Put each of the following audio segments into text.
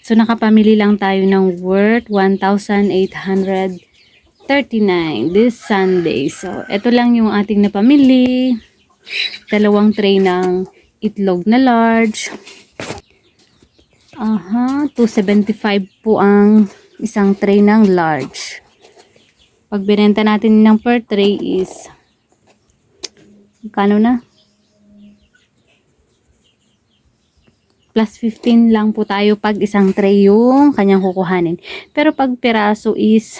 So, nakapamili lang tayo ng worth 1,839 this Sunday. So, ito lang yung ating napamili. Dalawang tray ng itlog na large. 275 po ang isang tray ng large. Pag binenta natin ng per tray is kano na? Plus 15 lang po tayo pag isang tray yung kanyang kukuhanin. Pero pag piraso is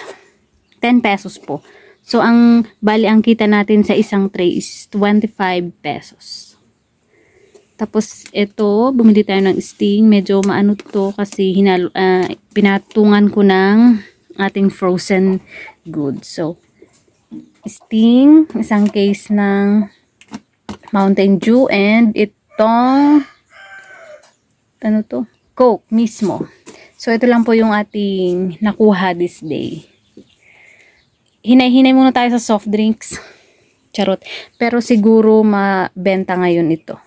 10 pesos po. So, bali ang kita natin sa isang tray is 25 pesos. Tapos, ito, bumili tayo ng sting. Medyo maano to kasi pinatungan ko ng ating frozen goods. So, sting, isang case ng Mountain Dew, and itong Coke mismo. So, ito lang po yung ating nakuha this day. Hinay-hinay muna tayo sa soft drinks. Charot. Pero siguro mabenta ngayon ito.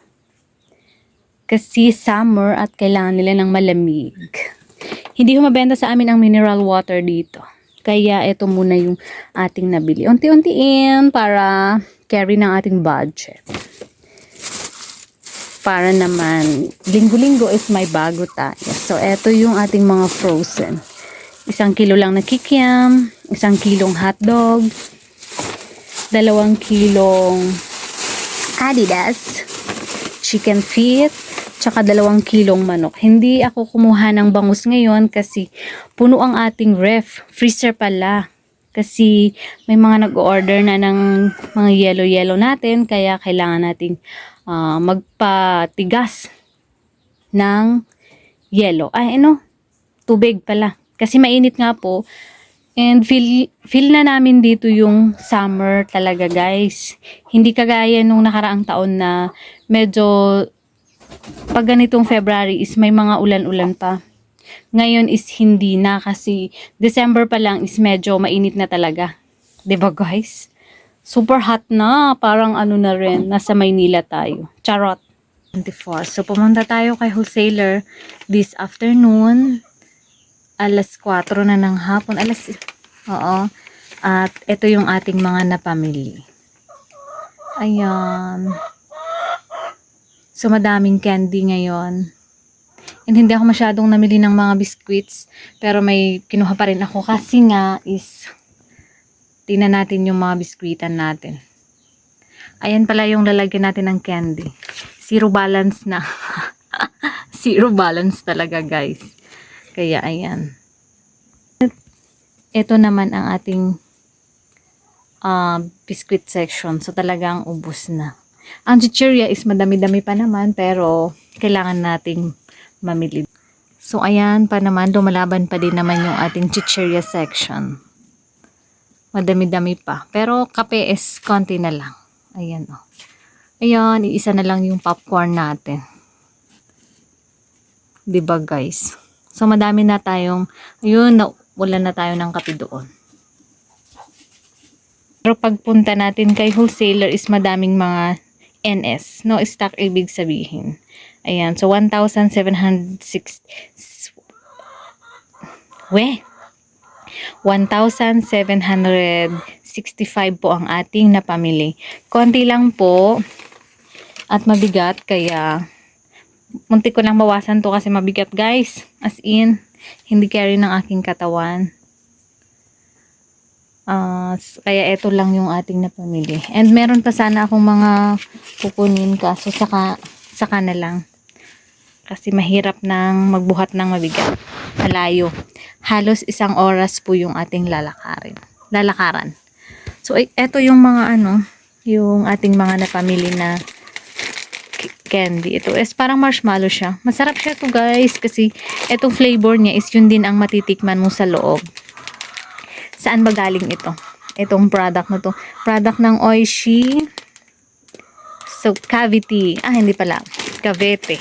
Kasi summer at kailangan nila ng malamig. Hindi ko mabenta sa amin ang mineral water dito. Kaya ito muna yung ating nabili. Unti-untiin para carry ng ating budget. Para naman, linggo-linggo is may bago tayo. So, eto yung ating mga frozen. 1 kilo lang na kikiam, 1 kilong hotdog, 2 kilong Adidas, chicken feet, tsaka 2 kilong manok. Hindi ako kumuha ng bangus ngayon kasi puno ang ating ref. Freezer pala. Kasi may mga nag-order na ng mga yellow-yellow natin, kaya kailangan nating magpatigas ng yellow. Tubig pala. Kasi mainit nga po. And feel na namin dito yung summer talaga, guys. Hindi kagaya nung nakaraang taon na medyo pag ganitong February is may mga ulan-ulan pa. Ngayon is hindi na kasi December pa lang is medyo mainit na talaga. 'Di ba, guys? Super hot na. Parang na rin. Nasa Maynila tayo. Charot. 24. So, pumunta tayo kay wholesaler this afternoon. Alas 4 na ng hapon. Oo. At ito yung ating mga napamili. Ayan. So, madaming candy ngayon. And hindi ako masyadong namili ng mga biscuits. Pero may kinuha pa rin ako kasi nga is tingnan natin yung mga biskuitan natin. Ayan pala yung lalagyan natin ng candy. Zero balance na. Zero balance talaga, guys. Kaya ayan. Ito naman ang ating biscuit section. So talagang ubos na. Ang chichirya is madami-dami pa naman pero kailangan nating mamili. So ayan pa naman, lumalaban pa din naman yung ating chichirya section. Madami-dami pa. Pero kape is konti na lang. Ayan, oh. Ayan, iisa na lang yung popcorn natin. 'Di ba, guys? So, madami na tayong, wala na tayo ng kape doon. Pero pagpunta natin kay wholesaler is madaming mga NS. No stock, ibig sabihin. Ayan, so 1,760. 1,765 po ang ating napamili. Konti lang po at mabigat kaya muntik ko lang bawasan to kasi mabigat, guys. As in, hindi carry ng aking katawan. Kaya ito lang yung ating napamili. And meron pa sana akong mga kukunin kaso saka na lang. Kasi mahirap nang magbuhat ng mabigat. Malayo. Halos 1 oras po yung ating lalakaran. So, ito yung mga yung ating mga napamili na candy. Ito is parang marshmallow siya. Masarap siya to, guys, kasi itong flavor niya is yun din ang matitikman mo sa loob. Saan ba galing ito? Itong product na to. Product ng Oishi. So, Cavite. Hindi pala. Cavite.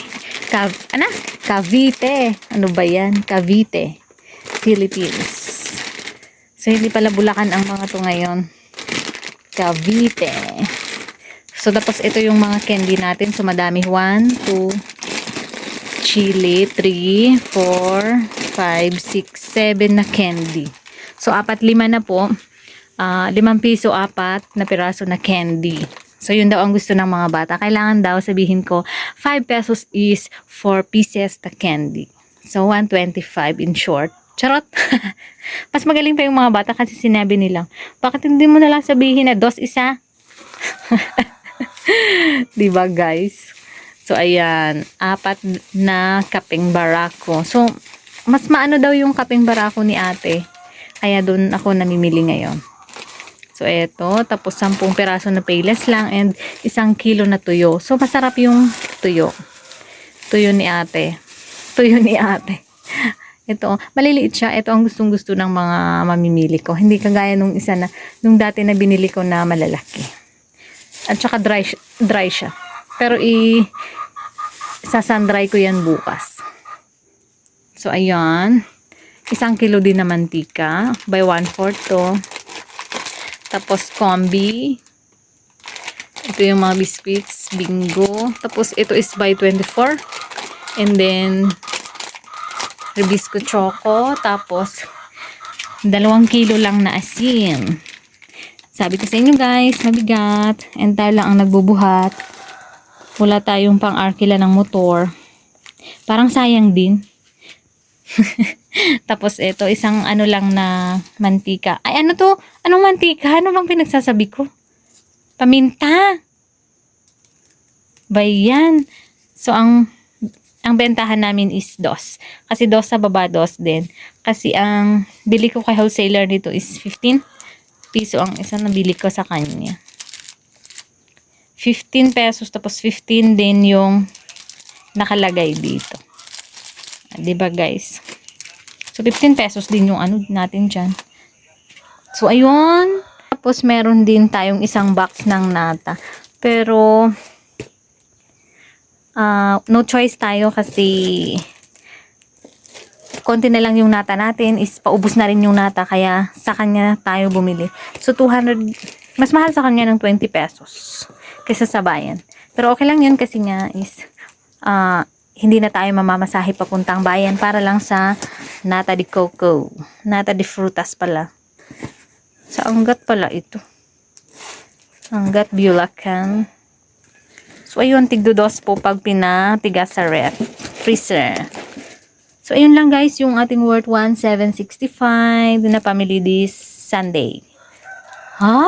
Cavite. Ano ba yan? Cavite. Philippines. So, hindi pala Bulacan ang mga to ngayon. Cavite. So, tapos ito yung mga candy natin. So, madami. 1, 2, chili, 3, 4, 5, 6, 7 na candy. So, 4, 5 na po. 5 piso, 4 na piraso na candy. So, yun daw ang gusto ng mga bata. Kailangan daw sabihin ko, 5 pesos is 4 pieces na candy. So, 125 in short. Charot! Mas magaling pa yung mga bata kasi sinabi nilang, bakit hindi mo nalang sabihin na 2 isa? Diba guys? So, ayan. 4 na kapeng barako. So, mas maano daw yung kapeng barako ni ate. Kaya doon ako namimili ngayon. So, eto. Tapos, 10 peraso na payless lang and 1 kilo na tuyo. So, masarap yung tuyo. Tuyo ni ate. Tuyo ni ate. Ito, maliliit siya. Ito ang gustong-gusto ng mga mamimili ko. Hindi kagaya nung isa na, nung dati na binili ko na malalaki. At saka dry siya. Pero sasandry ko yan bukas. So, ayan. 1 kilo din na mantika. By 1/4 to. Tapos, combi. Ito yung mga biscuits. Bingo. Tapos, ito is by 24. And then, Ribisco Choco. Tapos, 2 kilo lang na asin. Sabi ko sa inyo guys, mabigat. And tayo lang ang nagbubuhat. Wala tayong pang-arkila ng motor. Parang sayang din. Tapos ito, isang ano lang na mantika. Ay, ano to? Anong mantika? Ano bang pinagsasabi ko? Paminta. Bayan. So, ang bentahan namin is 2. Kasi 2 sa baba, 2 din. Kasi ang bili ko kay wholesaler dito is 15 piso ang isa na bili ko sa kanya. 15 pesos tapos 15 din yung nakalagay dito. Diba guys? So 15 pesos din yung ano natin dyan. So ayun. Tapos meron din tayong isang box ng nata. Pero no choice tayo kasi konti na lang yung nata natin is paubos na rin yung nata kaya sa kanya tayo bumili. So 200, mas mahal sa kanya ng 20 pesos kaysa sa bayan. Pero okay lang yun kasi nga is hindi na tayo mamamasahe papuntang bayan para lang sa nata de coco. Nata de frutas pala. Sa Angat pala ito. Angat Bulacan. So, ayun, tigdo-2 po pag pinatigas sa freezer. So, ayun lang guys, yung ating worth 1,765 na family this Sunday. Ha?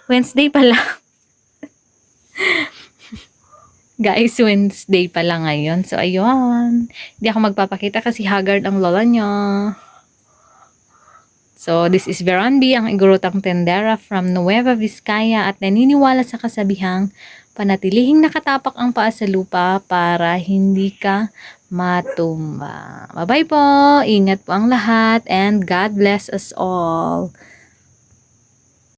Wednesday pala. Guys, Wednesday pala ngayon. So, ayun. Hindi ako magpapakita kasi haggard ang lola niya. So, this is Veranbi, ang igurutang tendera from Nueva Vizcaya at naniniwala sa kasabihang panatilihing nakatapak ang paa sa lupa para hindi ka matumba. Bye-bye po. Ingat po ang lahat and God bless us all.